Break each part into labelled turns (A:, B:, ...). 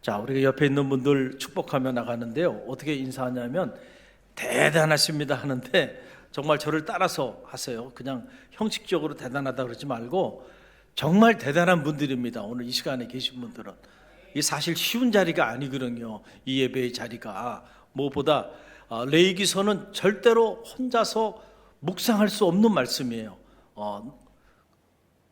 A: 자, 우리가 옆에 있는 분들 축복하며 나가는데요. 어떻게 인사하냐면 대단하십니다 하는데 정말 저를 따라서 하세요. 그냥 형식적으로 대단하다 그러지 말고 정말 대단한 분들입니다. 오늘 이 시간에 계신 분들은. 이게 사실 쉬운 자리가 아니거든요. 이 예배의 자리가. 무엇보다 레위기서는 절대로 혼자서 묵상할 수 없는 말씀이에요.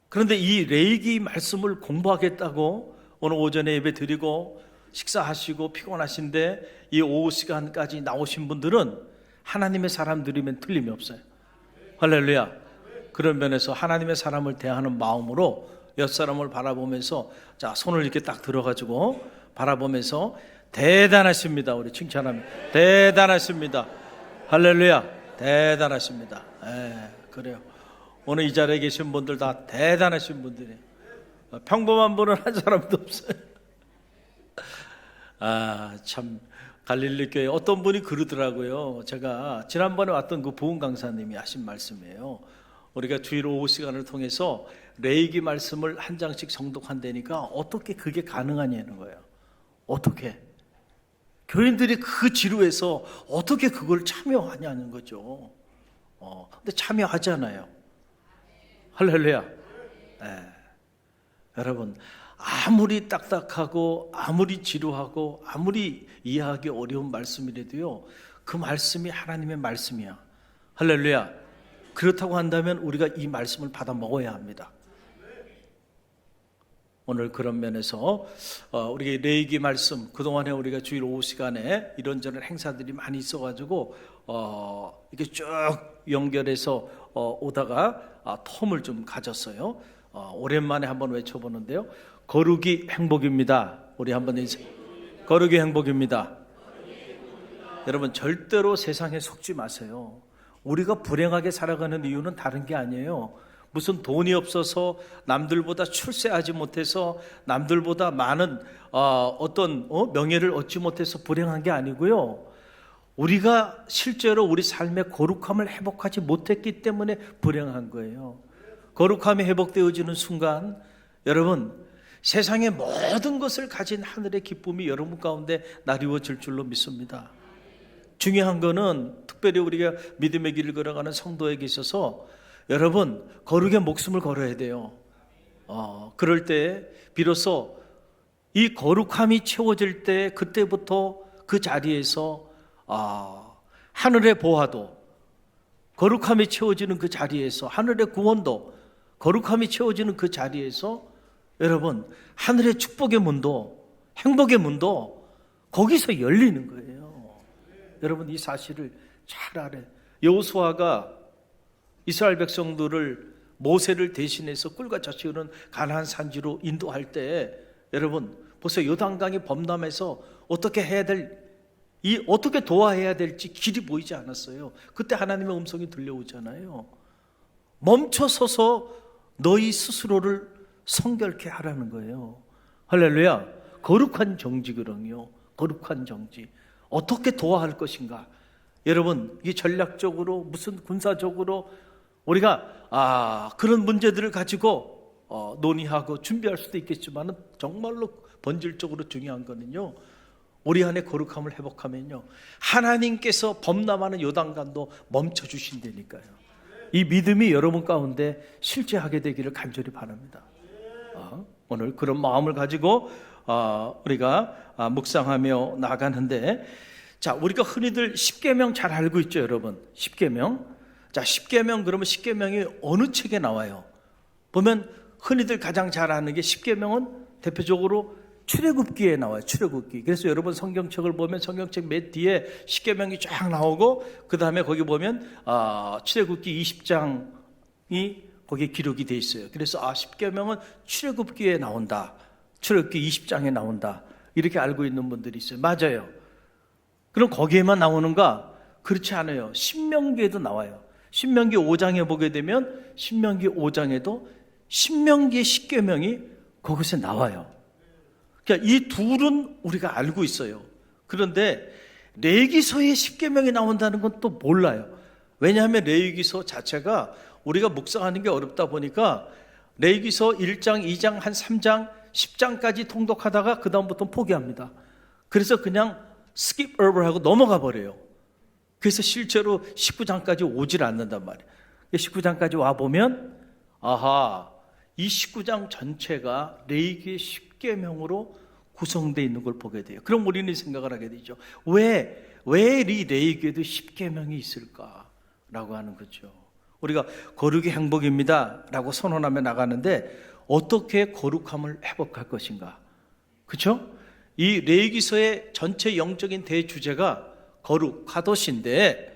A: 그런데 이 레위기 말씀을 공부하겠다고 오늘 오전에 예배 드리고 식사하시고 피곤하신데 이 오후 시간까지 나오신 분들은 하나님의 사람들이면 틀림이 없어요. 할렐루야. 그런 면에서 하나님의 사람을 대하는 마음으로 옆 사람을 바라보면서 자, 손을 이렇게 딱 들어가지고 바라보면서 대단하십니다. 우리 칭찬합니다. 대단하십니다. 할렐루야. 대단하십니다. 그래요. 오늘 이 자리에 계신 분들 다 대단하신 분들이에요. 평범한 분은 한 사람도 없어요. 참 갈릴리 교회 어떤 분이 그러더라고요. 제가 지난번에 왔던 그 부흥 강사님이 하신 말씀이에요. 우리가 주일 오후 시간을 통해서 레위기 말씀을 한 장씩 정독한다니까 어떻게 그게 가능하냐는 거예요. 어떻게? 교인들이 그 지루해서 어떻게 그걸 참여하냐는 거죠. 근데 참여하잖아요. 할렐루야. 여러분, 아무리 딱딱하고 아무리 지루하고 아무리 이해하기 어려운 말씀이라도요, 그 말씀이 하나님의 말씀이야. 할렐루야. 그렇다고 한다면 우리가 이 말씀을 받아 먹어야 합니다. 오늘 그런 면에서 우리 레위기 말씀, 그동안에 우리가 주일 오후 시간에 이런저런 행사들이 많이 있어가지고 이게 쭉 연결해서 오다가 텀을 좀 가졌어요. 오랜만에 한번 외쳐보는데요. 거룩이 행복입니다. 우리 한번 인사. 거룩이 행복입니다. 여러분, 절대로 세상에 속지 마세요. 우리가 불행하게 살아가는 이유는 다른 게 아니에요. 무슨 돈이 없어서, 남들보다 출세하지 못해서, 남들보다 많은 어떤 명예를 얻지 못해서 불행한 게 아니고요. 우리가 실제로 우리 삶의 거룩함을 회복하지 못했기 때문에 불행한 거예요. 거룩함이 회복되어지는 순간 여러분, 세상의 모든 것을 가진 하늘의 기쁨이 여러분 가운데 나리워질 줄로 믿습니다. 중요한 거는 특별히 우리가 믿음의 길을 걸어가는 성도에게 있어서 여러분, 거룩의 목숨을 걸어야 돼요. 그럴 때 비로소 이 거룩함이 채워질 때 그때부터 그 자리에서 하늘의 보화도, 거룩함이 채워지는 그 자리에서 하늘의 구원도, 거룩함이 채워지는 그 자리에서 여러분, 하늘의 축복의 문도, 행복의 문도 거기서 열리는 거예요. 여러분, 이 사실을 잘 알아요. 여호수아가 이스라엘 백성들을 모세를 대신해서 꿀과 젖이 흐르는 가나안 산지로 인도할 때 여러분, 벌써 요단강이 범람해서 어떻게 해야 어떻게 도와야 될지 길이 보이지 않았어요. 그때 하나님의 음성이 들려오잖아요. 멈춰서서 너희 스스로를 성결케 하라는 거예요. 할렐루야. 거룩한 정직이랑요. 거룩한 정직. 어떻게 도와할 것인가? 여러분, 이 전략적으로 무슨 군사적으로 우리가 그런 문제들을 가지고 논의하고 준비할 수도 있겠지만 정말로 본질적으로 중요한 거는요, 우리 안에 거룩함을 회복하면요, 하나님께서 범람하는 요단강도 멈춰주신다니까요. 이 믿음이 여러분 가운데 실제하게 되기를 간절히 바랍니다. 오늘 그런 마음을 가지고 우리가 묵상하며 나가는데, 자, 우리가 흔히들 십계명 잘 알고 있죠, 여러분. 십계명. 자, 십계명, 그러면 십계명이 어느 책에 나와요? 보면 흔히들 가장 잘 아는 게 십계명은 대표적으로 출애굽기에 나와요. 출애굽기. 그래서 여러분 성경책을 보면 성경책 맨 뒤에 십계명이 쫙 나오고 그 다음에 거기 보면 출애굽기 20장이 거기에 기록이 돼 있어요. 그래서 십계명은 출애굽기에 나온다, 출애굽기 20장에 나온다, 이렇게 알고 있는 분들이 있어요. 맞아요. 그럼 거기에만 나오는가? 그렇지 않아요. 신명기에도 나와요. 신명기 5장에 보게 되면 신명기 5장에도 신명기의 십계명이 거기서 나와요. 그러니까 이 둘은 우리가 알고 있어요. 그런데 레위기서에 십계명이 나온다는 건 또 몰라요. 왜냐하면 레위기서 자체가 우리가 묵상하는 게 어렵다 보니까 레위기서 1장, 2장, 한 3장 10장까지 통독하다가 그 다음부터는 포기합니다. 그래서 그냥 skip over 하고 넘어가 버려요. 그래서 실제로 19장까지 오질 않는단 말이에요. 19장까지 와보면 아하, 이 19장 전체가 레위기의 10계명으로 구성되어 있는 걸 보게 돼요. 그럼 우리는 생각을 하게 되죠. 왜 이 레위기에도 10계명이 있을까라고 하는 거죠. 우리가 거룩이 행복입니다 라고 선언하며 나가는데 어떻게 거룩함을 회복할 것인가? 그렇죠? 이 레위기서의 전체 영적인 대주제가 거룩, 카도시인데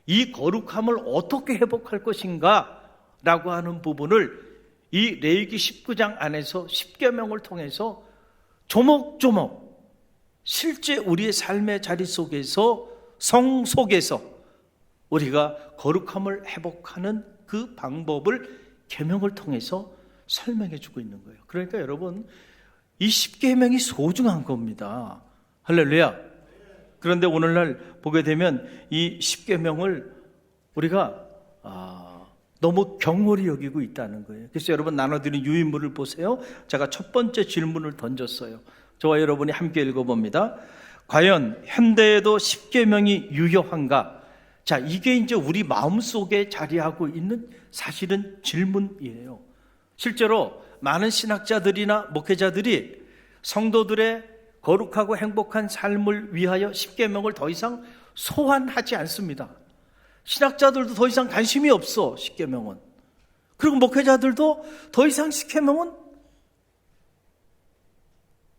A: 이 거룩함을 어떻게 회복할 것인가 라고 하는 부분을 이 레위기 19장 안에서 10계명을 통해서 조목조목 실제 우리의 삶의 자리 속에서, 성 속에서 우리가 거룩함을 회복하는 그 방법을 계명을 통해서 설명해 주고 있는 거예요. 그러니까 여러분, 이 10계명이 소중한 겁니다. 할렐루야. 그런데 오늘날 보게 되면 이 10계명을 우리가 너무 경홀히 여기고 있다는 거예요. 그래서 여러분 나눠드린 유인물을 보세요. 제가 첫 번째 질문을 던졌어요. 저와 여러분이 함께 읽어봅니다. 과연 현대에도 10계명이 유효한가? 자, 이게 이제 우리 마음속에 자리하고 있는 사실은 질문이에요. 실제로 많은 신학자들이나 목회자들이 성도들의 거룩하고 행복한 삶을 위하여 10계명을 더 이상 소환하지 않습니다. 신학자들도 더 이상 관심이 없어, 10계명은. 그리고 목회자들도 더 이상 10계명은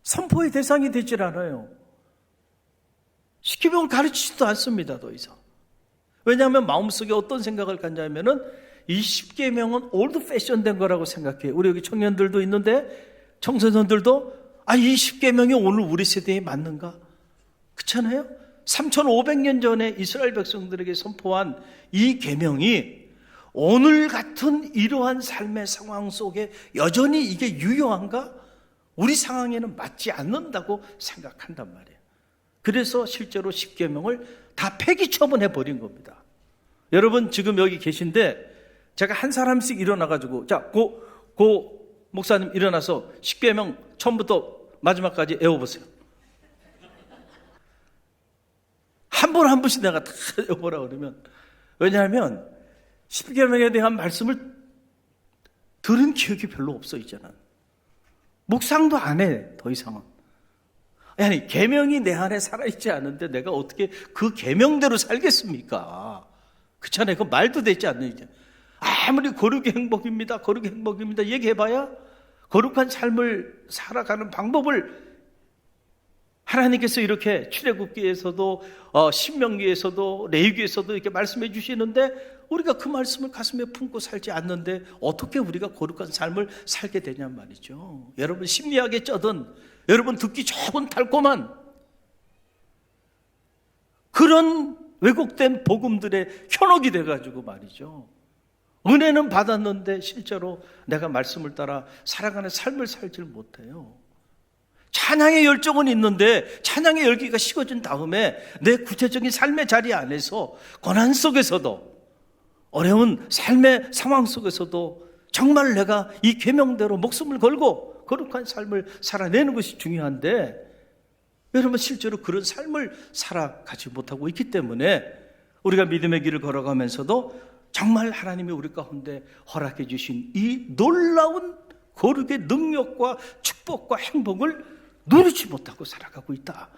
A: 선포의 대상이 되질 않아요. 10계명을 가르치지도 않습니다, 더 이상. 왜냐하면 마음속에 어떤 생각을 갖냐면은 이 10계명은 올드 패션된 거라고 생각해요. 우리 여기 청년들도 있는데 청소년들도 이 10계명이 오늘 우리 세대에 맞는가? 그렇잖아요? 3,500년 전에 이스라엘 백성들에게 선포한 이 계명이 오늘 같은 이러한 삶의 상황 속에 여전히 이게 유효한가? 우리 상황에는 맞지 않는다고 생각한단 말이에요. 그래서 실제로 10계명을 다 폐기 처분해 버린 겁니다. 여러분 지금 여기 계신데 제가 한 사람씩 일어나가지고 자, 고 목사님 일어나서 10계명 처음부터 마지막까지 외워보세요. 한 번 한 번씩 내가 다 외워보라 그러면, 왜냐하면 10계명에 대한 말씀을 들은 기억이 별로 없어 있잖아. 묵상도 안 해, 더 이상은. 아니, 계명이 내 안에 살아있지 않은데 내가 어떻게 그 계명대로 살겠습니까? 그렇잖아요. 그 말도 되지 않는 이제. 아무리 거룩이 행복입니다, 거룩이 행복입니다 얘기해봐야 거룩한 삶을 살아가는 방법을 하나님께서 이렇게 출애굽기에서도 신명기에서도 레위기에서도 이렇게 말씀해 주시는데 우리가 그 말씀을 가슴에 품고 살지 않는데 어떻게 우리가 거룩한 삶을 살게 되냔 말이죠. 여러분 심리학에 쩌든 여러분 듣기 좋은 달콤한 그런 왜곡된 복음들의 현혹이 돼가지고 말이죠. 은혜는 받았는데 실제로 내가 말씀을 따라 살아가는 삶을 살지를 못해요. 찬양의 열정은 있는데 찬양의 열기가 식어진 다음에 내 구체적인 삶의 자리 안에서 고난 속에서도 어려운 삶의 상황 속에서도 정말 내가 이 계명대로 목숨을 걸고 거룩한 삶을 살아내는 것이 중요한데 여러분 실제로 그런 삶을 살아가지 못하고 있기 때문에 우리가 믿음의 길을 걸어가면서도 정말 하나님이 우리 가운데 허락해 주신 이 놀라운 거룩의 능력과 축복과 행복을 누리지 못하고 살아가고 있다.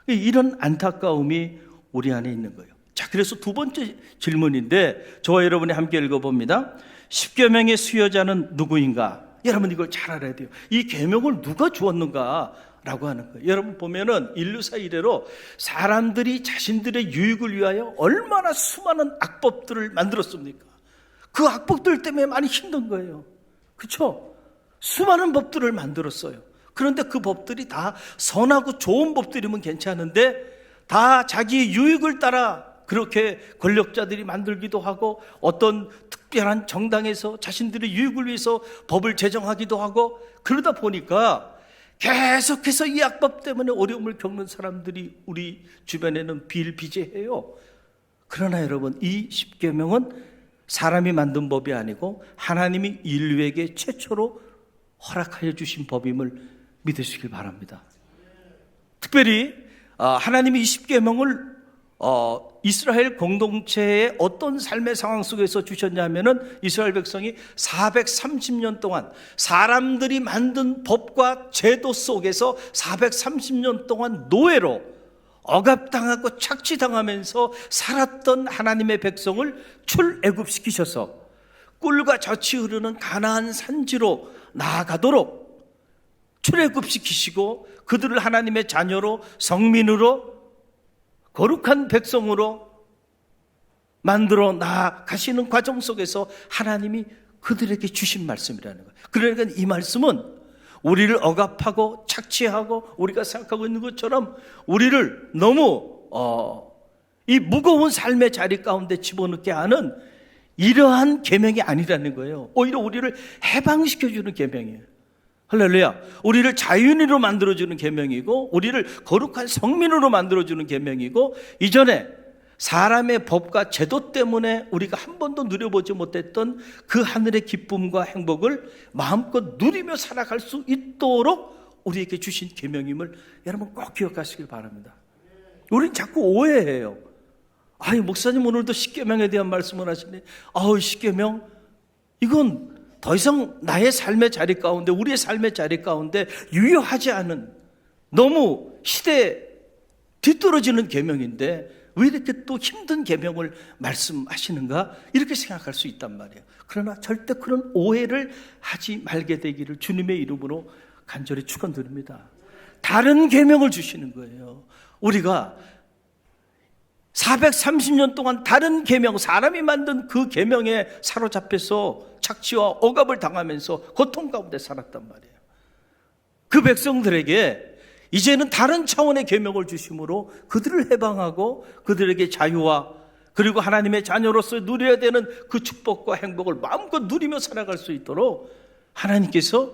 A: 이런 안타까움이 우리 안에 있는 거예요. 자, 그래서 두 번째 질문인데 저와 여러분이 함께 읽어봅니다. 10계명의 수여자는 누구인가? 여러분 이걸 잘 알아야 돼요. 이 계명을 누가 주었는가? 라고 하는 거예요. 여러분 보면은 인류사 이래로 사람들이 자신들의 유익을 위하여 얼마나 수많은 악법들을 만들었습니까? 그 악법들 때문에 많이 힘든 거예요. 그렇죠? 수많은 법들을 만들었어요. 그런데 그 법들이 다 선하고 좋은 법들이면 괜찮은데 다 자기의 유익을 따라 그렇게 권력자들이 만들기도 하고 어떤 특별한 정당에서 자신들의 유익을 위해서 법을 제정하기도 하고 그러다 보니까 계속해서 이 악법 때문에 어려움을 겪는 사람들이 우리 주변에는 비일비재해요. 그러나 여러분 이 10계명은 사람이 만든 법이 아니고 하나님이 인류에게 최초로 허락하여 주신 법임을 믿으시길 바랍니다. 특별히 하나님이 이 십계명을 이스라엘 공동체의 어떤 삶의 상황 속에서 주셨냐면은 이스라엘 백성이 430년 동안 사람들이 만든 법과 제도 속에서 430년 동안 노예로 억압당하고 착취당하면서 살았던 하나님의 백성을 출애굽시키셔서 꿀과 젖이 흐르는 가나안 산지로 나아가도록 출애굽시키시고 그들을 하나님의 자녀로 성민으로 거룩한 백성으로 만들어 나아가시는 과정 속에서 하나님이 그들에게 주신 말씀이라는 거예요. 그러니까 이 말씀은 우리를 억압하고 착취하고 우리가 생각하고 있는 것처럼 우리를 너무 이 무거운 삶의 자리 가운데 집어넣게 하는 이러한 계명이 아니라는 거예요. 오히려 우리를 해방시켜주는 계명이에요. 할렐루야. 우리를 자유인으로 만들어주는 계명이고 우리를 거룩한 성민으로 만들어주는 계명이고 이전에 사람의 법과 제도 때문에 우리가 한 번도 누려보지 못했던 그 하늘의 기쁨과 행복을 마음껏 누리며 살아갈 수 있도록 우리에게 주신 계명임을 여러분 꼭 기억하시길 바랍니다. 우린 자꾸 오해해요. 아니 목사님 오늘도 십계명에 대한 말씀을 하시네. 십계명 이건 더 이상 나의 삶의 자리 가운데 우리의 삶의 자리 가운데 유효하지 않은 너무 시대에 뒤떨어지는 계명인데 왜 이렇게 또 힘든 계명을 말씀하시는가 이렇게 생각할 수 있단 말이에요. 그러나 절대 그런 오해를 하지 말게 되기를 주님의 이름으로 간절히 축원드립니다. 다른 계명을 주시는 거예요. 우리가 430년 동안 다른 계명, 사람이 만든 그 계명에 사로잡혀서 착취와 억압을 당하면서 고통 가운데 살았단 말이에요. 그 백성들에게 이제는 다른 차원의 계명을 주심으로 그들을 해방하고 그들에게 자유와 그리고 하나님의 자녀로서 누려야 되는 그 축복과 행복을 마음껏 누리며 살아갈 수 있도록 하나님께서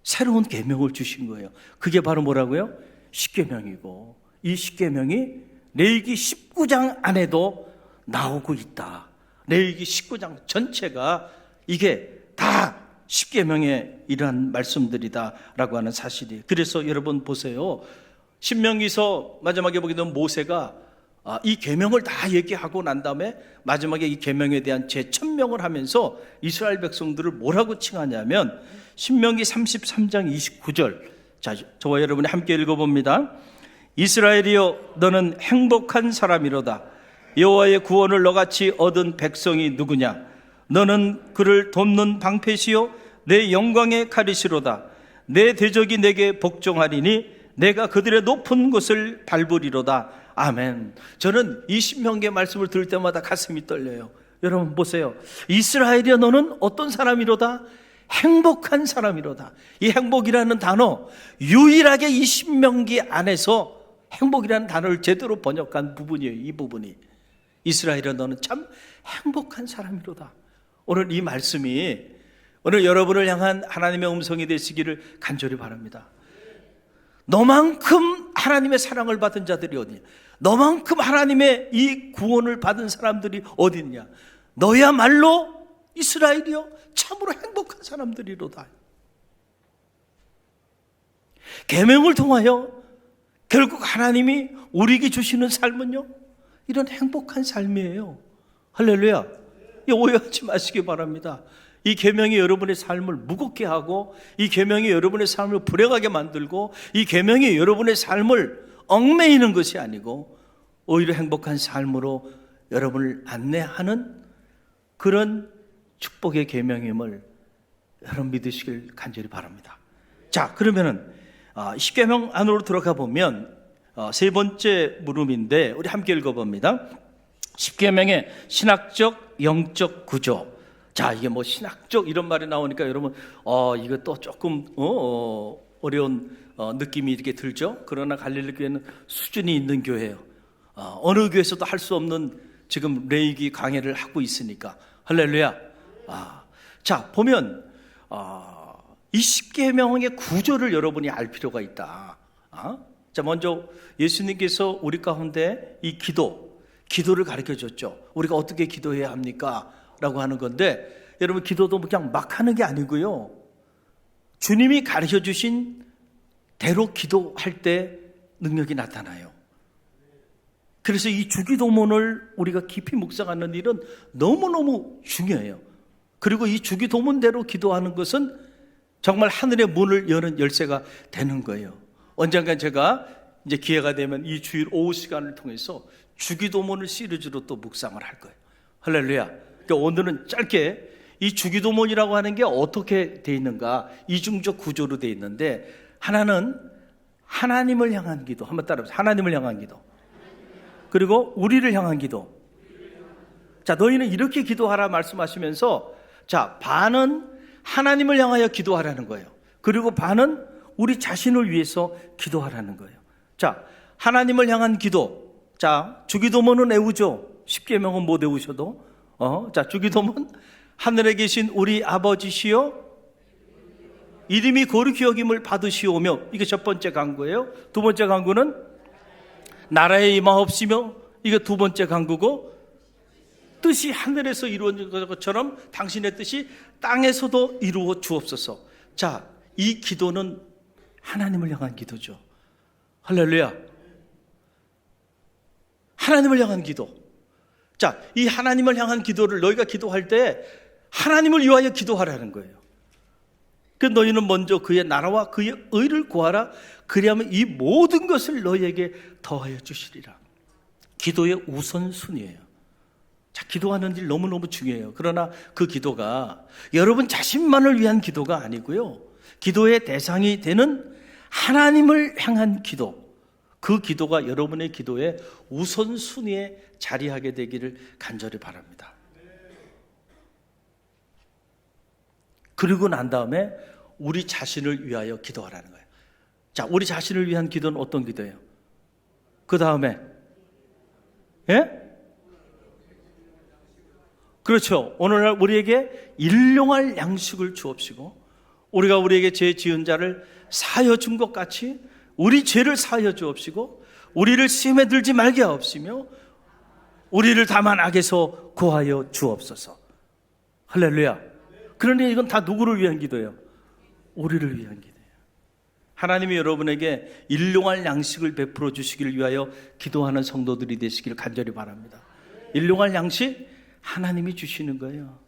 A: 새로운 계명을 주신 거예요. 그게 바로 뭐라고요? 십계명이고 이 십계명이 레위기 19장 안에도 나오고 있다. 레위기 19장 전체가 이게 다 십계명의 이러한 말씀들이다라고 하는 사실이. 그래서 여러분 보세요. 신명기서 마지막에 보게 되면 모세가 이 계명을 다 얘기하고 난 다음에 마지막에 이 계명에 대한 재천명을 하면서 이스라엘 백성들을 뭐라고 칭하냐면 신명기 33장 29절. 자, 저와 여러분이 함께 읽어봅니다. 이스라엘이여 너는 행복한 사람이로다. 여호와의 구원을 너같이 얻은 백성이 누구냐? 너는 그를 돕는 방패시요 내 영광의 가리시로다. 내 대적이 내게 복종하리니 내가 그들의 높은 곳을 밟으리로다. 아멘. 저는 이 신명기의 말씀을 들을 때마다 가슴이 떨려요. 여러분 보세요. 이스라엘이여 너는 어떤 사람이로다? 행복한 사람이로다. 이 행복이라는 단어 유일하게 이 신명기 안에서 행복이라는 단어를 제대로 번역한 부분이에요. 이 부분이 이스라엘이여 너는 참 행복한 사람이로다. 오늘 이 말씀이 오늘 여러분을 향한 하나님의 음성이 되시기를 간절히 바랍니다. 너만큼 하나님의 사랑을 받은 자들이 어디냐? 너만큼 하나님의 이 구원을 받은 사람들이 어디 있냐? 너야말로 이스라엘이여 참으로 행복한 사람들이로다. 계명을 통하여 결국 하나님이 우리에게 주시는 삶은요 이런 행복한 삶이에요. 할렐루야. 오해하지 마시기 바랍니다. 이 계명이 여러분의 삶을 무겁게 하고 이 계명이 여러분의 삶을 불행하게 만들고 이 계명이 여러분의 삶을 얽매이는 것이 아니고 오히려 행복한 삶으로 여러분을 안내하는 그런 축복의 계명임을 여러분 믿으시길 간절히 바랍니다. 자, 그러면은 십계명 안으로 들어가 보면 세 번째 물음인데 우리 함께 읽어봅니다. 십계명의 신학적 영적 구조. 자, 이게 뭐 신학적 이런 말이 나오니까 여러분 이거 또 조금 어려운 느낌이 이렇게 들죠. 그러나 갈릴리 교회는 수준이 있는 교회예요. 어느 교회에서도 할 수 없는 지금 레위기 강해를 하고 있으니까 할렐루야. 자, 보면 이 십계명의 구조를 여러분이 알 필요가 있다. 자, 먼저 예수님께서 우리 가운데 이 기도를 가르쳐 줬죠. 우리가 어떻게 기도해야 합니까? 라고 하는 건데 여러분 기도도 그냥 막 하는 게 아니고요. 주님이 가르쳐 주신 대로 기도할 때 능력이 나타나요. 그래서 이 주기도문을 우리가 깊이 묵상하는 일은 너무너무 중요해요. 그리고 이 주기도문대로 기도하는 것은 정말 하늘의 문을 여는 열쇠가 되는 거예요. 언젠간 제가 이제 기회가 되면 이 주일 오후 시간을 통해서 주기도문을 시리즈로 또 묵상을 할 거예요. 할렐루야. 그러니까 오늘은 짧게 이 주기도문이라고 하는 게 어떻게 돼 있는가, 이중적 구조로 돼 있는데, 하나는 하나님을 향한 기도, 한번 따라해보세요. 하나님을 향한 기도, 그리고 우리를 향한 기도. 자, 너희는 이렇게 기도하라 말씀하시면서, 자, 반은 하나님을 향하여 기도하라는 거예요. 그리고 반은 우리 자신을 위해서 기도하라는 거예요. 자, 하나님을 향한 기도. 자, 주기도문은 외우죠. 10계명은 못 외우셔도. 자, 주기도문. 하늘에 계신 우리 아버지시여 이름이 거룩히 여김을 받으시오며, 이게 첫 번째 간구예요. 두 번째 간구는 나라의 임하옵시며, 이게 두 번째 간구고, 뜻이 하늘에서 이루어진 것처럼 당신의 뜻이 땅에서도 이루어 주옵소서. 자, 이 기도는 하나님을 향한 기도죠. 할렐루야. 하나님을 향한 기도. 자, 이 하나님을 향한 기도를 너희가 기도할 때 하나님을 위하여 기도하라는 거예요. 그 너희는 먼저 그의 나라와 그의 의를 구하라. 그리하면 이 모든 것을 너희에게 더하여 주시리라. 기도의 우선순위예요. 자, 기도하는 일 너무너무 중요해요. 그러나 그 기도가 여러분 자신만을 위한 기도가 아니고요, 기도의 대상이 되는 하나님을 향한 기도, 그 기도가 여러분의 기도의 우선순위에 자리하게 되기를 간절히 바랍니다. 그리고 난 다음에 우리 자신을 위하여 기도하라는 거예요. 자, 우리 자신을 위한 기도는 어떤 기도예요? 그 다음에, 예? 그렇죠. 오늘날 우리에게 일용할 양식을 주옵시고, 우리가 우리에게 죄 지은 자를 사하여 준 것 같이 우리 죄를 사하여 주옵시고, 우리를 시험에 들지 말게 하옵시며, 우리를 다만 악에서 구하여 주옵소서. 할렐루야. 그러니 이건 다 누구를 위한 기도예요? 우리를 위한 기도예요. 하나님이 여러분에게 일용할 양식을 베풀어 주시기를 위하여 기도하는 성도들이 되시기를 간절히 바랍니다. 일용할 양식 하나님이 주시는 거예요.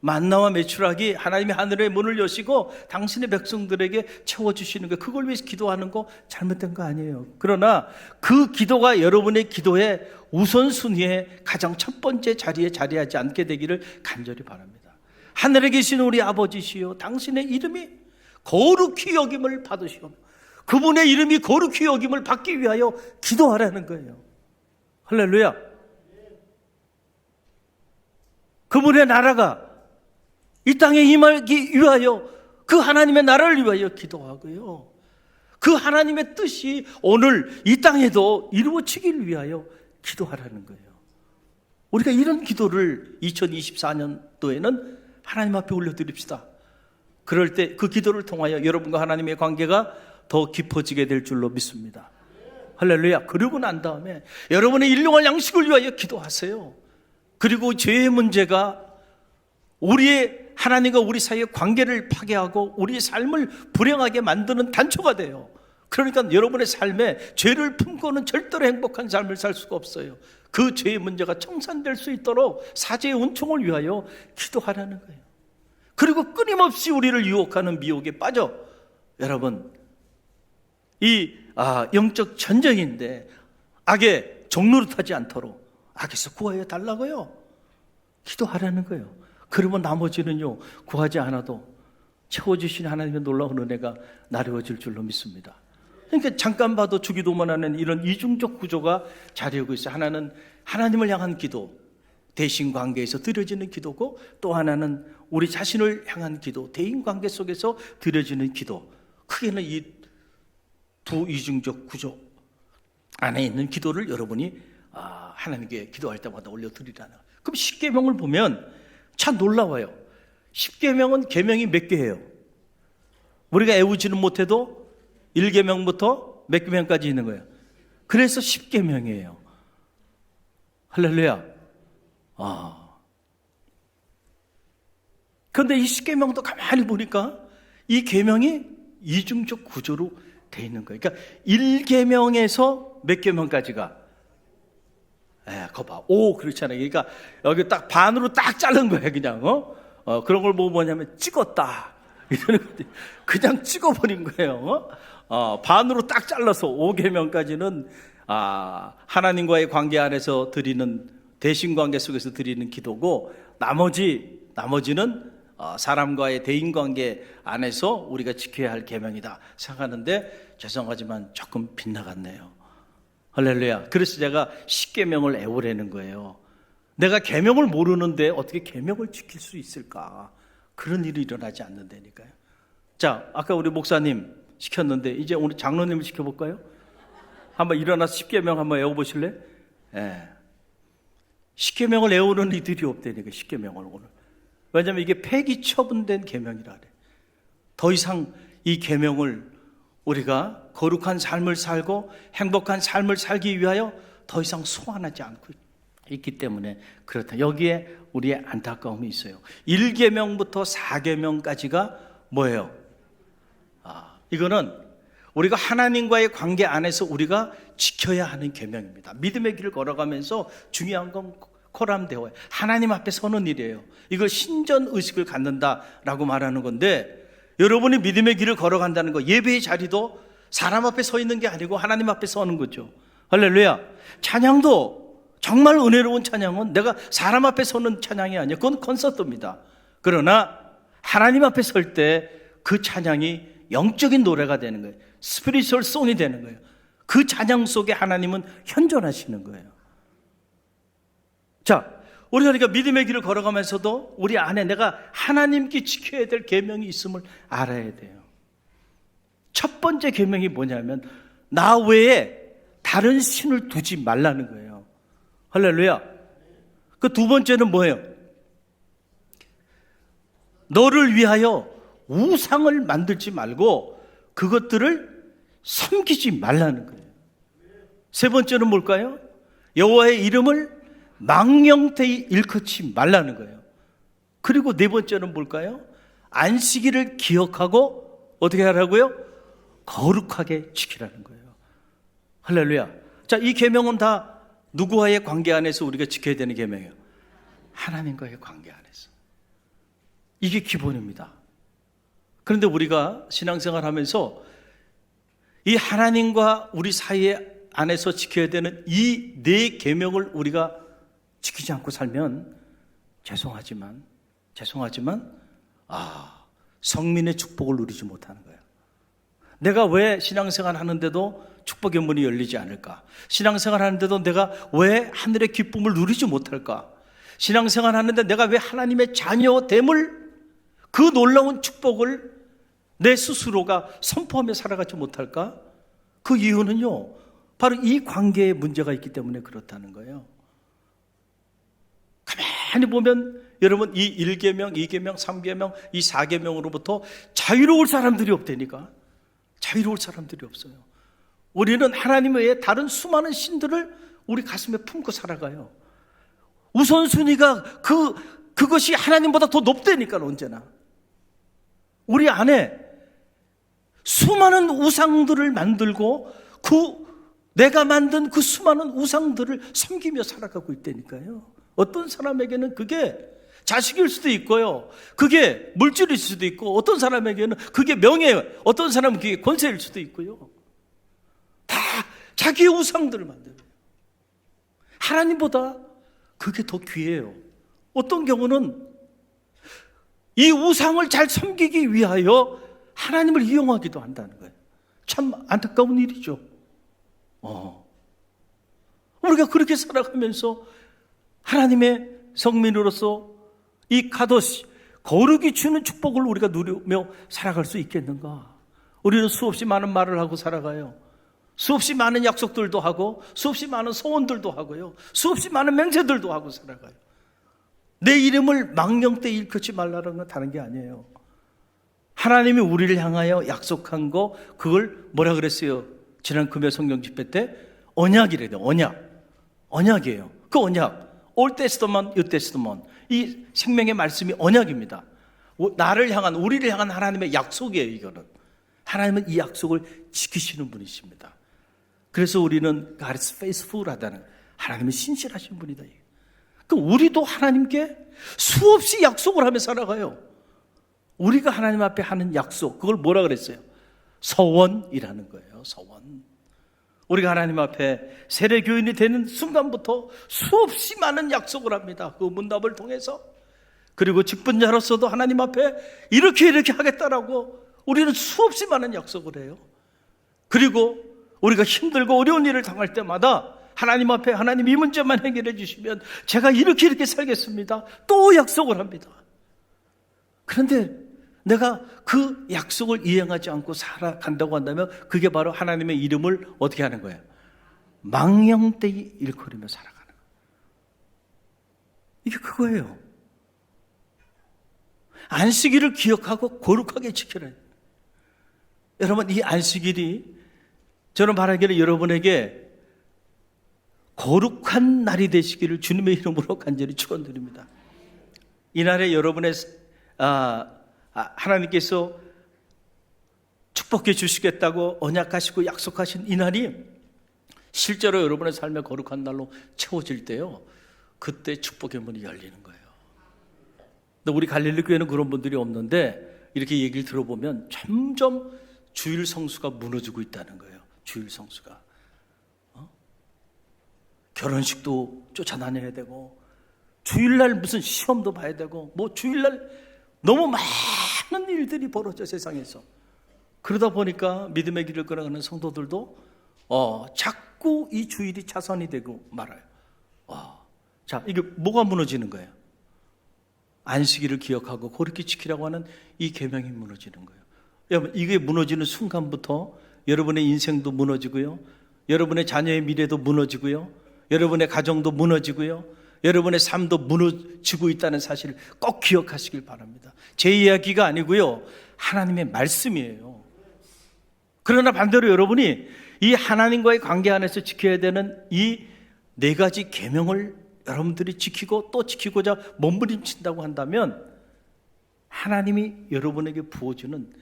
A: 만나와 메추라기 하나님이 하늘의 문을 여시고 당신의 백성들에게 채워주시는 거예요. 그걸 위해서 기도하는 거 잘못된 거 아니에요. 그러나 그 기도가 여러분의 기도의 우선순위에 가장 첫 번째 자리에 자리하지 않게 되기를 간절히 바랍니다. 하늘에 계신 우리 아버지시여 당신의 이름이 거룩히 여김을 받으시오. 그분의 이름이 거룩히 여김을 받기 위하여 기도하라는 거예요. 할렐루야. 그분의 나라가 이 땅에 임하기 위하여, 그 하나님의 나라를 위하여 기도하고요, 그 하나님의 뜻이 오늘 이 땅에도 이루어지기를 위하여 기도하라는 거예요. 우리가 이런 기도를 2024년도에는 하나님 앞에 올려드립시다. 그럴 때 그 기도를 통하여 여러분과 하나님의 관계가 더 깊어지게 될 줄로 믿습니다. 할렐루야. 그러고 난 다음에 여러분의 일용할 양식을 위하여 기도하세요. 그리고 죄의 문제가 우리의 하나님과 우리 사이의 관계를 파괴하고 우리의 삶을 불행하게 만드는 단초가 돼요. 그러니까 여러분의 삶에 죄를 품고는 절대로 행복한 삶을 살 수가 없어요. 그 죄의 문제가 청산될 수 있도록 사죄의 은총을 위하여 기도하라는 거예요. 그리고 끊임없이 우리를 유혹하는 미혹에 빠져, 여러분, 이 영적 전쟁인데 악의 종노릇하지 않도록 악에서 구하여 달라고요. 기도하라는 거예요. 그러면 나머지는요, 구하지 않아도 채워주신 하나님의 놀라운 은혜가 나누어질 줄로 믿습니다. 그러니까 잠깐 봐도 주기도문 하는 이런 이중적 구조가 자리하고 있어요. 하나는 하나님을 향한 기도, 대신 관계에서 드려지는 기도고, 또 하나는 우리 자신을 향한 기도, 대인 관계 속에서 드려지는 기도. 크게는 이 두 이중적 구조 안에 있는 기도를 여러분이 하나님께 기도할 때마다 올려드리라는. 그럼 10계명을 보면 참 놀라워요. 10계명은 계명이 몇 개예요? 우리가 외우지는 못해도 1계명부터 몇 계명까지 있는 거예요. 그래서 10계명이에요. 할렐루야. 그런데 이 10계명도 가만히 보니까 이 계명이 이중적 구조로 돼 있는 거예요. 그러니까 1계명에서 몇 계명까지가? 그거 봐. 그렇잖아요. 그러니까 여기 딱 반으로 딱 자른 거예요. 그냥 그런 걸 보고 뭐냐면 찍었다. 이러는 거지. 그냥 찍어버린 거예요. 반으로 딱 잘라서 5계명까지는 하나님과의 관계 안에서 드리는 대신 관계 속에서 드리는 기도고, 나머지는 사람과의 대인 관계 안에서 우리가 지켜야 할 계명이다 생각하는데, 죄송하지만 조금 빗나갔네요. 할렐루야. 그래서 제가 10계명을 애우려는 거예요. 내가 계명을 모르는데 어떻게 계명을 지킬 수 있을까? 그런 일이 일어나지 않는다니까요. 자, 아까 우리 목사님 시켰는데 이제 오늘 장로님을 시켜볼까요? 한번 일어나서 10계명 한번 외워보실래요? 10계명을 외우는 이들이 없다니까. 10계명을 오늘. 왜냐하면 이게 폐기 처분된 계명이라 그래. 더 이상 이 계명을 우리가 거룩한 삶을 살고 행복한 삶을 살기 위하여 더 이상 소환하지 않고 있기 때문에 그렇다. 여기에 우리의 안타까움이 있어요. 1계명부터 4계명까지가 뭐예요? 이거는 우리가 하나님과의 관계 안에서 우리가 지켜야 하는 계명입니다. 믿음의 길을 걸어가면서 중요한 건 코람데오예요. 하나님 앞에 서는 일이에요. 이걸 신전 의식을 갖는다라고 말하는 건데, 여러분이 믿음의 길을 걸어간다는 거, 예배의 자리도 사람 앞에 서 있는 게 아니고 하나님 앞에 서는 거죠. 할렐루야. 찬양도 정말 은혜로운 찬양은 내가 사람 앞에 서는 찬양이 아니에요. 그건 콘서트입니다. 그러나 하나님 앞에 설 때 그 찬양이 영적인 노래가 되는 거예요. 스피리추얼 송이 되는 거예요. 그 찬양 속에 하나님은 현존하시는 거예요. 자, 우리가 그러니까 믿음의 길을 걸어가면서도 우리 안에 내가 하나님께 지켜야 될 계명이 있음을 알아야 돼요. 첫 번째 계명이 뭐냐면 나 외에 다른 신을 두지 말라는 거예요. 할렐루야. 그 두 번째는 뭐예요? 너를 위하여 우상을 만들지 말고 그것들을 섬기지 말라는 거예요. 세 번째는 뭘까요? 여호와의 이름을 망령되이 일컫지 말라는 거예요. 그리고 네 번째는 뭘까요? 안식일을 기억하고 어떻게 하라고요? 거룩하게 지키라는 거예요. 할렐루야. 자, 이 계명은 다 누구와의 관계 안에서 우리가 지켜야 되는 계명이에요? 하나님과의 관계 안에서. 이게 기본입니다. 그런데 우리가 신앙생활 하면서 이 하나님과 우리 사이 안에서 지켜야 되는 이 네 계명을 우리가 지키지 않고 살면 죄송하지만 성민의 축복을 누리지 못하는 거예요. 내가 왜 신앙생활 하는데도 축복의 문이 열리지 않을까? 신앙생활 하는데도 내가 왜 하늘의 기쁨을 누리지 못할까? 신앙생활 하는데 내가 왜 하나님의 자녀됨을, 그 놀라운 축복을 내 스스로가 선포하며 살아가지 못할까? 그 이유는요, 바로 이 관계에 문제가 있기 때문에 그렇다는 거예요. 가만히 보면 여러분, 이 1계명, 2계명, 3계명, 이 4계명으로부터 자유로울 사람들이 없다니까. 자유로울 사람들이 없어요. 우리는 하나님 외에 다른 수많은 신들을 우리 가슴에 품고 살아가요. 우선순위가 그것이 하나님보다 더 높다니까. 언제나 우리 안에 수많은 우상들을 만들고 내가 만든 그 수많은 우상들을 섬기며 살아가고 있다니까요. 어떤 사람에게는 그게 자식일 수도 있고요, 그게 물질일 수도 있고, 어떤 사람에게는 그게 명예, 어떤 사람은 그게 권세일 수도 있고요. 다 자기의 우상들을 만들어요. 하나님보다 그게 더 귀해요. 어떤 경우는 이 우상을 잘 섬기기 위하여 하나님을 이용하기도 한다는 거예요. 참 안타까운 일이죠. 우리가 그렇게 살아가면서 하나님의 성민으로서 이 카도시, 거룩이 주는 축복을 우리가 누리며 살아갈 수 있겠는가? 우리는 수없이 많은 말을 하고 살아가요. 수없이 많은 약속들도 하고, 수없이 많은 소원들도 하고요, 수없이 많은 맹세들도 하고 살아가요. 내 이름을 망령되 일컫지 말라는 건 다른 게 아니에요. 하나님이 우리를 향하여 약속한 거, 그걸 뭐라 그랬어요? 지난 금요 성경 집회 때 언약이래요. 언약이에요. 그 언약, 올 테스트먼트, 뉴 테스트먼트, 이 생명의 말씀이 언약입니다. 나를 향한, 우리를 향한 하나님의 약속이에요. 이거는 하나님은 이 약속을 지키시는 분이십니다. 그래서 우리는 God is faithful하다는, 하나님은 신실하신 분이다. 그럼 우리도 하나님께 수없이 약속을 하며 살아가요. 우리가 하나님 앞에 하는 약속, 그걸 뭐라 그랬어요? 서원이라는 거예요. 서원. 우리가 하나님 앞에 세례교인이 되는 순간부터 수없이 많은 약속을 합니다. 그 문답을 통해서. 그리고 직분자로서도 하나님 앞에 이렇게 하겠다라고 우리는 수없이 많은 약속을 해요. 그리고 우리가 힘들고 어려운 일을 당할 때마다 하나님 앞에 하나님 이 문제만 해결해 주시면 제가 이렇게 살겠습니다. 또 약속을 합니다. 그런데 내가 그 약속을 이행하지 않고 살아간다고 한다면 그게 바로 하나님의 이름을 어떻게 하는 거예요? 망령되이 일컬으며 살아가는 거예요. 이게 그거예요. 안식일을 기억하고 거룩하게 지켜라. 여러분, 이 안식일이 저는 바라기를 여러분에게 거룩한 날이 되시기를 주님의 이름으로 간절히 축원드립니다. 이날에 여러분의 하나님께서 축복해 주시겠다고 언약하시고 약속하신 이 날이 실제로 여러분의 삶의 거룩한 날로 채워질 때요, 그때 축복의 문이 열리는 거예요. 근데 우리 갈릴리 교회는 그런 분들이 없는데 이렇게 얘기를 들어보면 점점 주일 성수가 무너지고 있다는 거예요. 주일 성수가. 결혼식도 쫓아다녀야 되고, 주일날 무슨 시험도 봐야 되고, 뭐 주일날 너무 많은 일들이 벌어져, 세상에서. 그러다 보니까 믿음의 길을 걸어가는 성도들도 자꾸 이 주일이 차선이 되고 말아요. 자, 이게 뭐가 무너지는 거예요? 안식일을 기억하고 거룩히 지키라고 하는 이 계명이 무너지는 거예요. 여러분, 이게 무너지는 순간부터 여러분의 인생도 무너지고요, 여러분의 자녀의 미래도 무너지고요, 여러분의 가정도 무너지고요, 여러분의 삶도 무너지고 있다는 사실을 꼭 기억하시길 바랍니다. 제 이야기가 아니고요, 하나님의 말씀이에요. 그러나 반대로 여러분이 이 하나님과의 관계 안에서 지켜야 되는 이 4가지 계명을 여러분들이 지키고 또 지키고자 몸부림친다고 한다면 하나님이 여러분에게 부어주는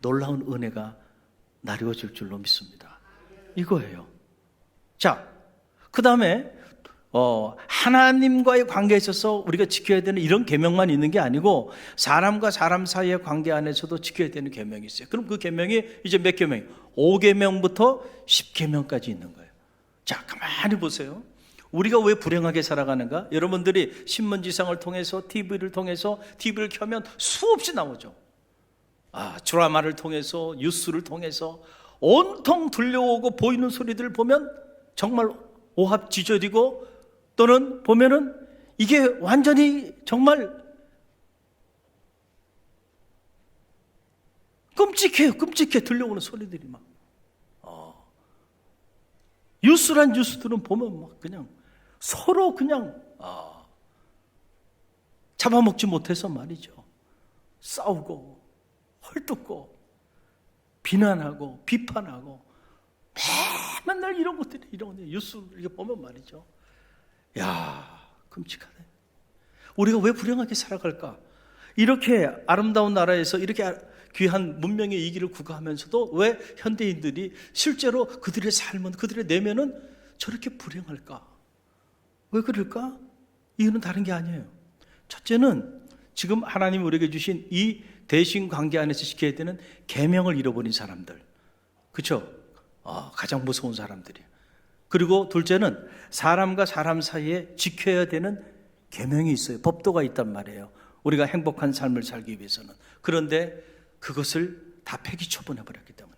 A: 놀라운 은혜가 나뉘어질 줄로 믿습니다. 이거예요. 자, 그 다음에 하나님과의 관계에 있어서 우리가 지켜야 되는 이런 계명만 있는 게 아니고 사람과 사람 사이의 관계 안에서도 지켜야 되는 계명이 있어요. 그럼 그 계명이 이제 몇 계명이에요? 5계명부터 10계명까지 있는 거예요. 자, 가만히 보세요. 우리가 왜 불행하게 살아가는가? 여러분들이 신문지상을 통해서 TV를 켜면 수없이 나오죠. 드라마를 통해서, 뉴스를 통해서 온통 들려오고 보이는 소리들을 보면 정말 오합지졸이고, 또는 보면은 이게 완전히 정말 끔찍해요. 들려오는 소리들이 막. 뉴스란 뉴스들은 보면 막 그냥 서로 그냥 잡아먹지 못해서 말이죠. 싸우고 헐뜯고 비난하고 비판하고 맨날 이런 것들이 뉴스 이렇게 보면 말이죠. 야, 끔찍하네. 우리가 왜 불행하게 살아갈까? 이렇게 아름다운 나라에서 이렇게 귀한 문명의 이기를 구가하면서도 왜 현대인들이 실제로 그들의 삶은, 그들의 내면은 저렇게 불행할까? 왜 그럴까? 이유는 다른 게 아니에요. 첫째는 지금 하나님이 우리에게 주신 이 대신 관계 안에서 지켜야 되는 계명을 잃어버린 사람들, 그렇죠? 가장 무서운 사람들이에요. 그리고 둘째는 사람과 사람 사이에 지켜야 되는 계명이 있어요. 법도가 있단 말이에요. 우리가 행복한 삶을 살기 위해서는. 그런데 그것을 다 폐기 처분해버렸기 때문에.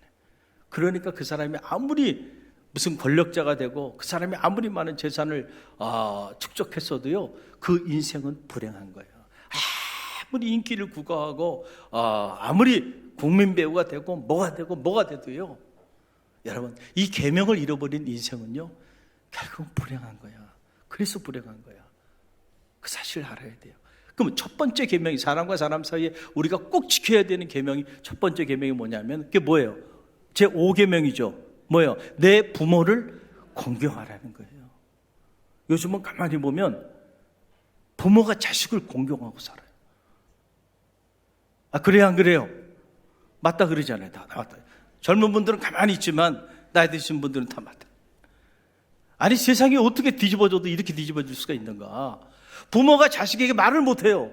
A: 그러니까 그 사람이 아무리 무슨 권력자가 되고 그 사람이 아무리 많은 재산을 축적했어도요, 그 인생은 불행한 거예요. 아무리 인기를 구가하고 아무리 국민 배우가 되고 뭐가 돼도요, 여러분, 이 계명을 잃어버린 인생은요, 결국 불행한 거야. 그래서 불행한 거야. 그 사실을 알아야 돼요. 그럼 첫 번째 계명이, 사람과 사람 사이에 우리가 꼭 지켜야 되는 계명이, 첫 번째 계명이 뭐냐면 그게 뭐예요? 제 5계명이죠. 뭐예요? 내 부모를 공경하라는 거예요. 요즘은 가만히 보면 부모가 자식을 공경하고 살아요. 그래요, 안 그래요? 맞다 그러잖아요. 다 맞다. 젊은 분들은 가만히 있지만 나이 드신 분들은 다 맞다. 아니 세상이 어떻게 뒤집어져도 이렇게 뒤집어질 수가 있는가. 부모가 자식에게 말을 못해요.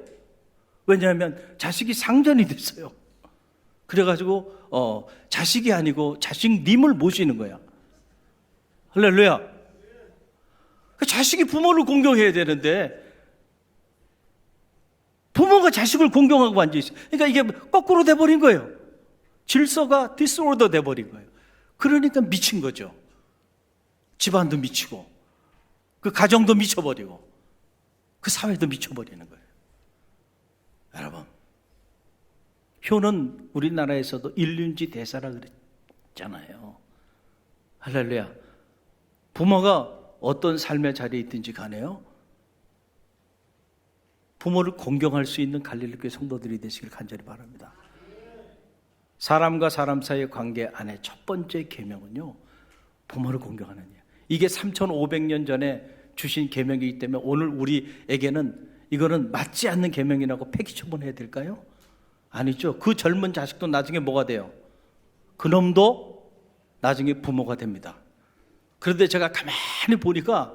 A: 왜냐하면 자식이 상전이 됐어요. 그래가지고 자식이 아니고 자식님을 모시는 거야. 할렐루야. 자식이 부모를 공경해야 되는데 부모가 자식을 공경하고 앉아있어요. 그러니까 이게 거꾸로 돼버린 거예요. 질서가 디스오더 돼버린 거예요. 그러니까 미친 거죠. 집안도 미치고 그 가정도 미쳐버리고 그 사회도 미쳐버리는 거예요. 여러분, 효는 우리나라에서도 일륜지 대사라 그랬잖아요. 할렐루야. 부모가 어떤 삶의 자리에 있든지 간에요, 부모를 공경할 수 있는 갈릴리교회 성도들이 되시길 간절히 바랍니다. 사람과 사람 사이의 관계 안에 첫 번째 계명은요, 부모를 공경하는 일. 이게 3,500년 전에 주신 계명이기 때문에 오늘 우리에게는 이거는 맞지 않는 계명이라고 폐기 처분해야 될까요? 아니죠. 그 젊은 자식도 나중에 뭐가 돼요? 그놈도 나중에 부모가 됩니다. 그런데 제가 가만히 보니까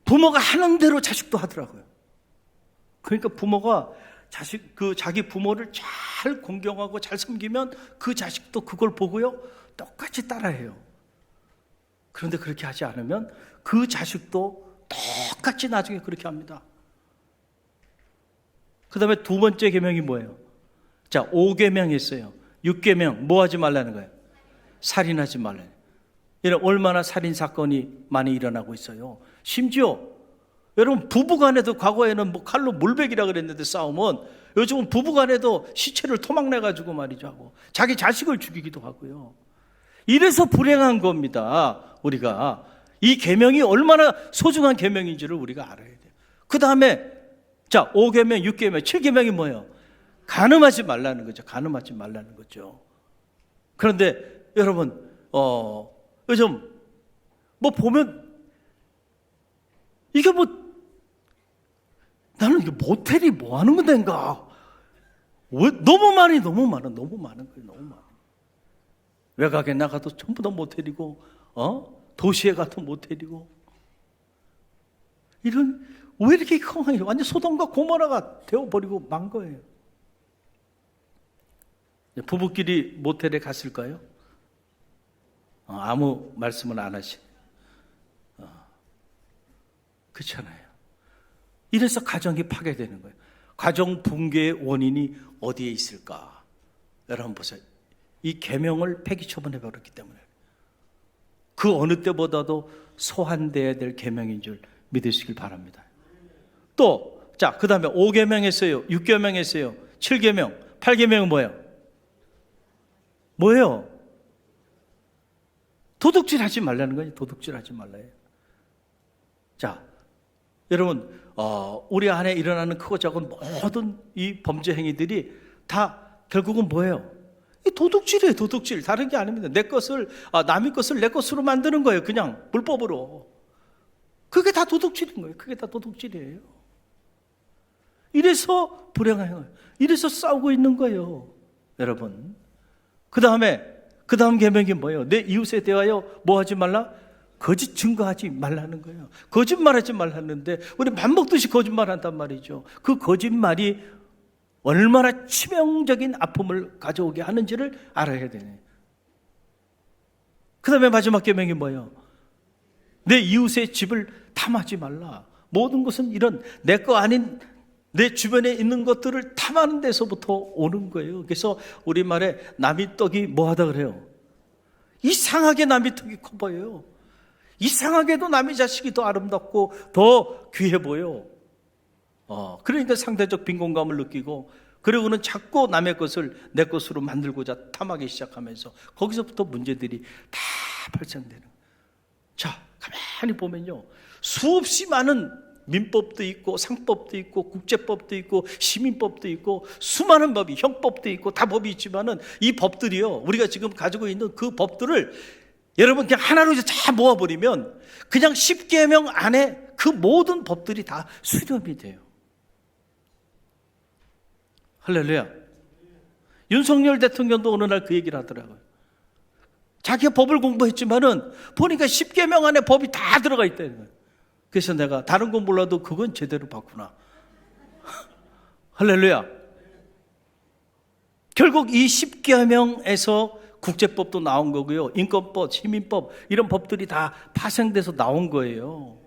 A: 부모가 하는 대로 자식도 하더라고요. 그러니까 부모가 자기 부모를 잘 공경하고 잘 섬기면 그 자식도 그걸 보고요, 똑같이 따라해요. 그런데 그렇게 하지 않으면 그 자식도 똑같이 나중에 그렇게 합니다. 그 다음에 두 번째 계명이 뭐예요? 자, 5계명 했어요. 6계명 뭐 하지 말라는 거예요? 살인하지 말라는 거예요. 얼마나 살인 사건이 많이 일어나고 있어요. 심지어 여러분 부부간에도 과거에는 뭐 칼로 물베기라 그랬는데 싸움은 요즘은 부부간에도 시체를 토막내가지고 말이죠 하고 자기 자식을 죽이기도 하고요. 이래서 불행한 겁니다. 우리가 이 계명이 얼마나 소중한 계명인지를 우리가 알아야 돼요. 그 다음에 자 5계명, 6계명, 7계명이 뭐예요? 간음하지 말라는 거죠. 간음하지 말라는 거죠. 그런데 여러분 요즘 뭐 보면 이게 뭐 나는 이게 모텔이 뭐 하는 건가? 왜 너무 많은 거예요. 너무 많아. 외곽에 나가도 전부 다 모텔이고, 도시에 가도 모텔이고. 이런 왜 이렇게 엉망이 완전 소돔과 고모라가 되어버리고 만 거예요. 부부끼리 모텔에 갔을까요? 아무 말씀을 안 하시네. 그렇잖아요. 이래서 가정이 파괴되는 거예요. 가정 붕괴의 원인이 어디에 있을까? 여러분 보세요. 이 계명을 폐기 처분해 버렸기 때문에 그 어느 때보다도 소환돼야 될 계명인 줄 믿으시길 바랍니다. 또, 자, 그 다음에 5계명 했어요. 6계명 했어요. 7계명, 8계명은 뭐예요? 도둑질 하지 말라는 거예요. 도둑질 하지 말라요. 자, 여러분, 우리 안에 일어나는 크고 작은 모든 이 범죄 행위들이 다 결국은 뭐예요? 이 도둑질이에요. 도둑질. 다른 게 아닙니다. 남의 것을 내 것으로 만드는 거예요. 그냥 불법으로. 그게 다 도둑질인 거예요. 그게 다 도둑질이에요. 이래서 불행한 거예요. 이래서 싸우고 있는 거예요. 여러분. 그 다음 계명이 뭐예요? 내 이웃에 대하여 뭐 하지 말라? 거짓 증거하지 말라는 거예요. 거짓말하지 말라는데 우리 밥 먹듯이 거짓말한단 말이죠. 그 거짓말이 얼마나 치명적인 아픔을 가져오게 하는지를 알아야 되네. 그 다음에 마지막 계명이 뭐예요? 내 이웃의 집을 탐하지 말라. 모든 것은 이런 내 거 아닌 내 주변에 있는 것들을 탐하는 데서부터 오는 거예요. 그래서 우리말에 남이 떡이 뭐하다 그래요? 이상하게 남이 떡이 커 보여요. 이상하게도 남의 자식이 더 아름답고 더 귀해 보여. 그러니까 상대적 빈곤감을 느끼고 그리고는 자꾸 남의 것을 내 것으로 만들고자 탐하기 시작하면서 거기서부터 문제들이 다 발생되는 거예요. 자, 가만히 보면요. 수없이 많은 민법도 있고 상법도 있고 국제법도 있고 시민법도 있고 수많은 법이 형법도 있고 다 법이 있지만은 이 법들이요. 우리가 지금 가지고 있는 그 법들을 여러분 그냥 하나로 이제 다 모아버리면 그냥 10계명 안에 그 모든 법들이 다 수렴이 돼요. 할렐루야. 윤석열 대통령도 어느 날 그 얘기를 하더라고요. 자기가 법을 공부했지만은 보니까 10계명 안에 법이 다 들어가 있다는 거예요. 그래서 내가 다른 건 몰라도 그건 제대로 봤구나. 할렐루야. 결국 이 10계명에서 국제법도 나온 거고요. 인권법, 시민법 이런 법들이 다 파생돼서 나온 거예요.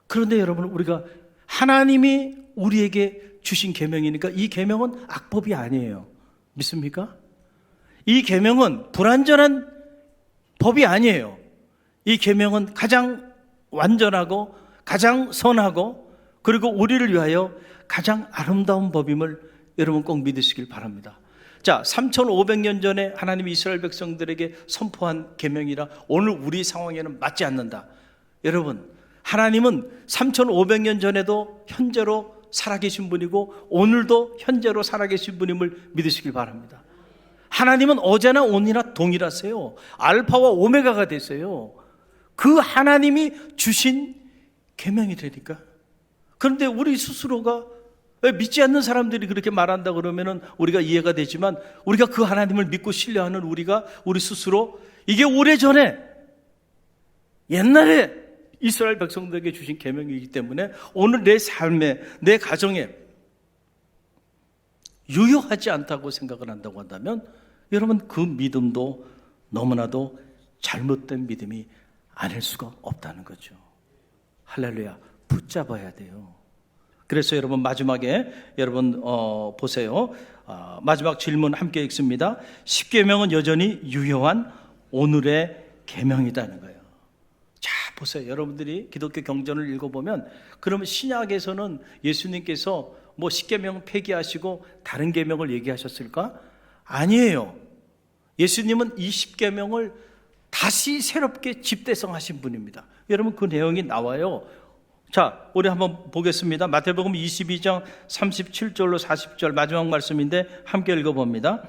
A: 그런데 여러분, 우리가 하나님이 우리에게 주신 계명이니까 이 계명은 악법이 아니에요. 믿습니까? 이 계명은 불완전한 법이 아니에요. 이 계명은 가장 완전하고 가장 선하고 그리고 우리를 위하여 가장 아름다운 법임을 여러분 꼭 믿으시길 바랍니다. 자, 3,500년 전에 하나님이 이스라엘 백성들에게 선포한 계명이라 오늘 우리 상황에는 맞지 않는다. 여러분, 하나님은 3,500년 전에도 현재로 살아계신 분이고 오늘도 현재로 살아계신 분임을 믿으시길 바랍니다. 하나님은 어제나 오늘이나 동일하세요. 알파와 오메가가 되세요. 그 하나님이 주신 계명이 되니까. 그런데 우리 스스로가 믿지 않는 사람들이 그렇게 말한다 그러면은 우리가 이해가 되지만, 우리가 그 하나님을 믿고 신뢰하는 우리 스스로 이게 오래전에 옛날에 이스라엘 백성들에게 주신 계명이기 때문에 오늘 내 삶에, 내 가정에 유효하지 않다고 생각을 한다고 한다면 여러분, 그 믿음도 너무나도 잘못된 믿음이 아닐 수가 없다는 거죠. 할렐루야. 붙잡아야 돼요. 그래서 여러분, 마지막에 여러분 보세요. 마지막 질문 함께 읽습니다. 10계명은 여전히 유효한 오늘의 계명이다는 거예요. 자, 보세요. 여러분들이 기독교 경전을 읽어보면, 그러면 신약에서는 예수님께서 뭐 10계명 폐기하시고 다른 계명을 얘기하셨을까? 아니에요. 예수님은 이 10계명을 다시 새롭게 집대성하신 분입니다. 여러분, 그 내용이 나와요. 자, 우리 한번 보겠습니다. 마태복음 22장 37절로 40절 마지막 말씀인데 함께 읽어봅니다.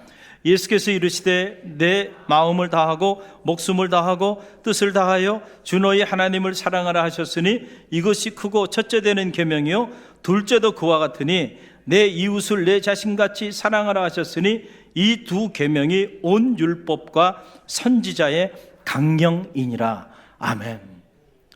A: 예수께서 이르시되 내 마음을 다하고 목숨을 다하고 뜻을 다하여 주 너희 하나님을 사랑하라 하셨으니 이것이 크고 첫째 되는 계명이요 둘째도 그와 같으니 내 이웃을 내 자신같이 사랑하라 하셨으니 이 두 계명이 온 율법과 선지자의 강령이니라. 아멘.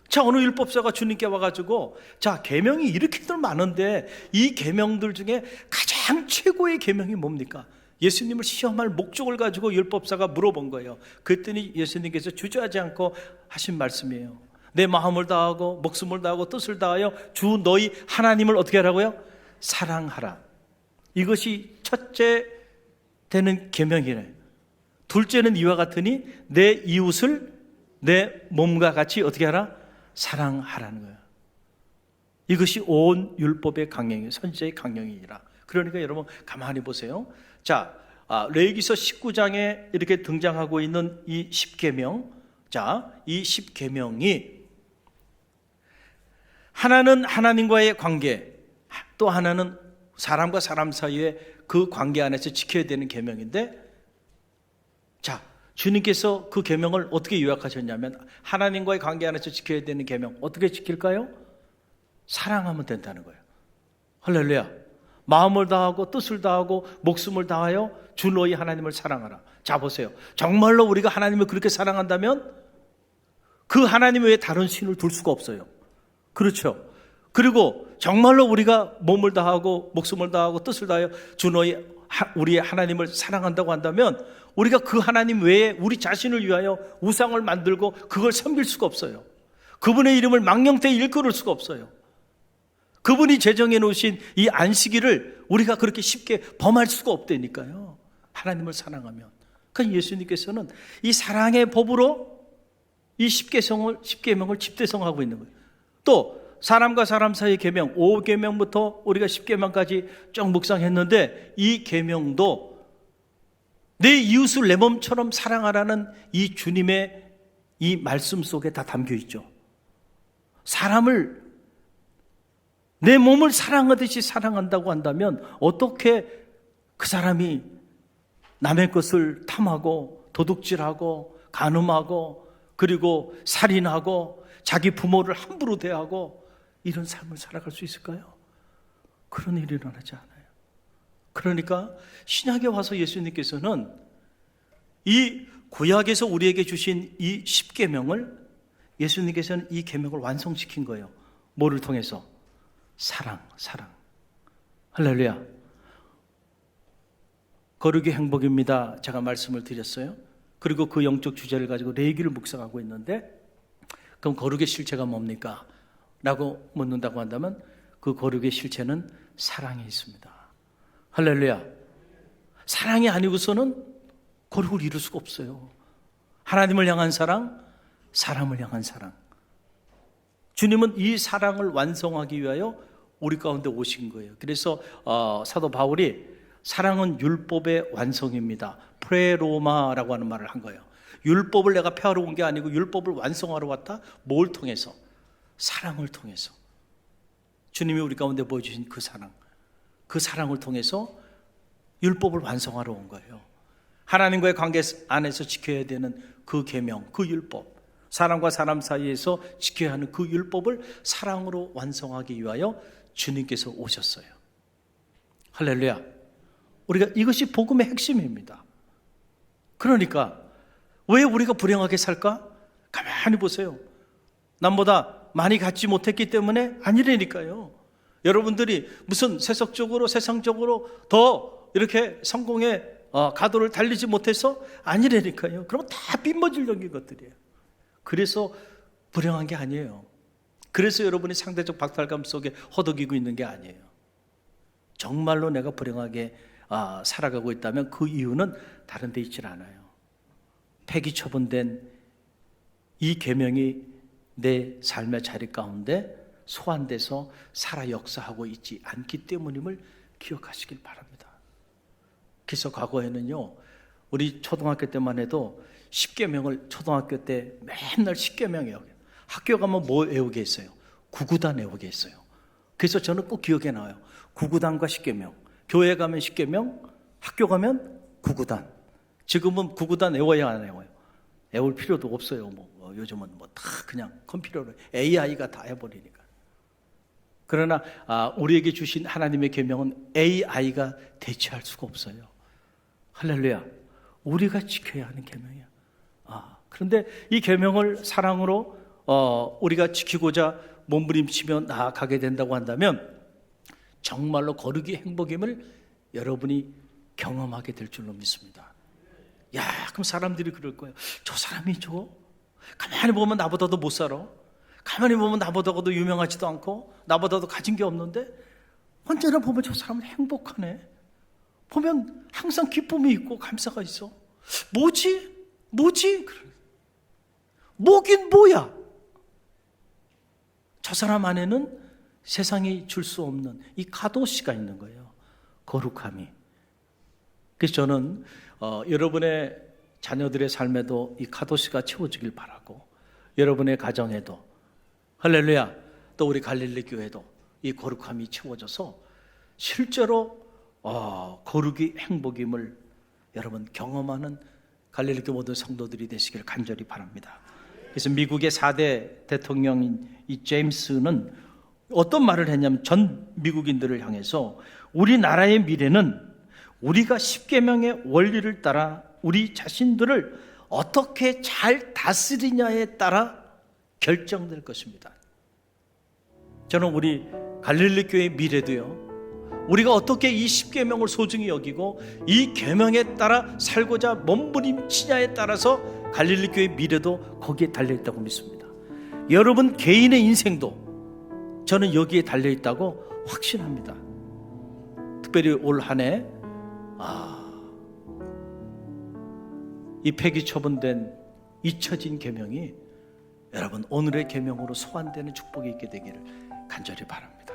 A: 자, 어느 율법사가 주님께 와가지고, 자, 계명이 이렇게들 많은데 이 계명들 중에 가장 최고의 계명이 뭡니까? 예수님을 시험할 목적을 가지고 율법사가 물어본 거예요. 그랬더니 예수님께서 주저하지 않고 하신 말씀이에요. 내 마음을 다하고 목숨을 다하고 뜻을 다하여 주 너희 하나님을 어떻게 하라고요? 사랑하라. 이것이 첫째 되는 계명이래. 둘째는 이와 같으니 내 이웃을 내 몸과 같이 어떻게 하라? 사랑하라는 거예요. 이것이 온 율법의 강령이에요. 선지자의 강령이니라. 그러니까 여러분 가만히 보세요. 자, 레위기서 19장에 이렇게 등장하고 있는 이 10계명. 자, 이 10계명이 하나는 하나님과의 관계, 또 하나는 사람과 사람 사이의 그 관계 안에서 지켜야 되는 계명인데, 자, 주님께서 그 계명을 어떻게 요약하셨냐면, 하나님과의 관계 안에서 지켜야 되는 계명 어떻게 지킬까요? 사랑하면 된다는 거예요. 할렐루야. 마음을 다하고 뜻을 다하고 목숨을 다하여 주 너희 하나님을 사랑하라. 자, 보세요. 정말로 우리가 하나님을 그렇게 사랑한다면 그 하나님 외에 다른 신을 둘 수가 없어요. 그렇죠. 그리고 정말로 우리가 몸을 다하고 목숨을 다하고 뜻을 다하여 주 너희 우리의 하나님을 사랑한다고 한다면 우리가 그 하나님 외에 우리 자신을 위하여 우상을 만들고 그걸 섬길 수가 없어요. 그분의 이름을 망령되이 일컬을 수가 없어요. 그분이 제정해 놓으신 이 안식일을 우리가 그렇게 쉽게 범할 수가 없다니까요. 하나님을 사랑하면. 그러니까 예수님께서는 이 사랑의 법으로 이 10계명을 집대성하고 있는 거예요. 또 사람과 사람 사이의 계명, 5계명부터 우리가 10계명까지 쭉 묵상했는데, 이 계명도 내 이웃을 내 몸처럼 사랑하라는 이 주님의 이 말씀 속에 다 담겨 있죠. 사람을 내 몸을 사랑하듯이 사랑한다고 한다면 어떻게 그 사람이 남의 것을 탐하고 도둑질하고 간음하고 그리고 살인하고 자기 부모를 함부로 대하고 이런 삶을 살아갈 수 있을까요? 그런 일이 일어나지 않아요. 그러니까 신약에 와서 예수님께서는 이 구약에서 우리에게 주신 이 10계명을 예수님께서는 이 계명을 완성시킨 거예요. 뭐를 통해서? 사랑. 할렐루야. 거룩이 행복입니다. 제가 말씀을 드렸어요. 그리고 그 영적 주제를 가지고 레위기를 묵상하고 있는데, 그럼 거룩의 실체가 뭡니까? 라고 묻는다고 한다면 그 거룩의 실체는 사랑에 있습니다. 할렐루야. 사랑이 아니고서는 거룩을 이룰 수가 없어요. 하나님을 향한 사랑, 사람을 향한 사랑. 주님은 이 사랑을 완성하기 위하여 우리 가운데 오신 거예요. 그래서 사도 바울이 사랑은 율법의 완성입니다. 프레로마라고 하는 말을 한 거예요. 율법을 내가 폐하러 온 게 아니고 율법을 완성하러 왔다. 뭘 통해서? 사랑을 통해서. 주님이 우리 가운데 보여주신 그 사랑, 그 사랑을 통해서 율법을 완성하러 온 거예요. 하나님과의 관계 안에서 지켜야 되는 그 계명, 그 율법, 사람과 사람 사이에서 지켜야 하는 그 율법을 사랑으로 완성하기 위하여 주님께서 오셨어요. 할렐루야. 우리가 이것이 복음의 핵심입니다. 그러니까 왜 우리가 불행하게 살까? 가만히 보세요. 남보다 많이 갖지 못했기 때문에 아니라니까요. 여러분들이 무슨 세상적으로 더 이렇게 성공의 가도를 달리지 못해서 아니라니까요. 그럼 다 빗머질렁인 것들이에요. 그래서 불행한 게 아니에요. 그래서 여러분이 상대적 박탈감 속에 허덕이고 있는 게 아니에요. 정말로 내가 불행하게 살아가고 있다면 그 이유는 다른 데 있질 않아요. 폐기 처분된 이 계명이 내 삶의 자리 가운데 소환돼서 살아 역사하고 있지 않기 때문임을 기억하시길 바랍니다. 그래서 과거에는요, 우리 초등학교 때만 해도 10계명을 초등학교 때 맨날 10계명이에요. 학교 가면 뭐 외우게 했어요? 구구단 외우게 했어요. 그래서 저는 꼭 기억에 나와요. 구구단과 10계명. 교회 가면 10계명, 학교 가면 구구단. 지금은 구구단 외워야 안 외워요? 외울 필요도 없어요. 요즘은 다 그냥 컴퓨터로 AI가 다 해버리니까. 그러나 우리에게 주신 하나님의 계명은 AI가 대체할 수가 없어요. 할렐루야. 우리가 지켜야 하는 계명이야. 그런데 이 계명을 사랑으로 우리가 지키고자 몸부림치며 나아가게 된다고 한다면 정말로 거룩이 행복임을 여러분이 경험하게 될 줄로 믿습니다. 야, 그럼 사람들이 그럴 거예요. 저 사람이 가만히 보면 나보다도 못 살아. 가만히 보면 나보다도 유명하지도 않고 나보다도 가진 게 없는데 언제나 보면 저 사람은 행복하네. 보면 항상 기쁨이 있고 감사가 있어. 뭐지? 뭐긴 뭐야? 저 사람 안에는 세상이 줄 수 없는 이 카도시가 있는 거예요. 거룩함이. 그래서 저는 여러분의 자녀들의 삶에도 이 카도시가 채워지길 바라고, 여러분의 가정에도, 할렐루야, 또 우리 갈릴리 교회도 이 거룩함이 채워져서 실제로 거룩이 행복임을 여러분 경험하는 갈릴리 교회 모든 성도들이 되시길 간절히 바랍니다. 그래서 미국의 4대 대통령인 이 제임스는 어떤 말을 했냐면 전 미국인들을 향해서 우리나라의 미래는 우리가 10계명의 원리를 따라 우리 자신들을 어떻게 잘 다스리냐에 따라 결정될 것입니다. 저는 우리 갈릴리 교회의 미래도요, 우리가 어떻게 이 10계명을 소중히 여기고 이 계명에 따라 살고자 몸부림치냐에 따라서 갈릴리 교회의 미래도 거기에 달려있다고 믿습니다. 여러분 개인의 인생도 저는 여기에 달려있다고 확신합니다. 특별히 올 한 해 이 폐기 처분된 잊혀진 계명이 여러분 오늘의 계명으로 소환되는 축복이 있게 되기를 간절히 바랍니다.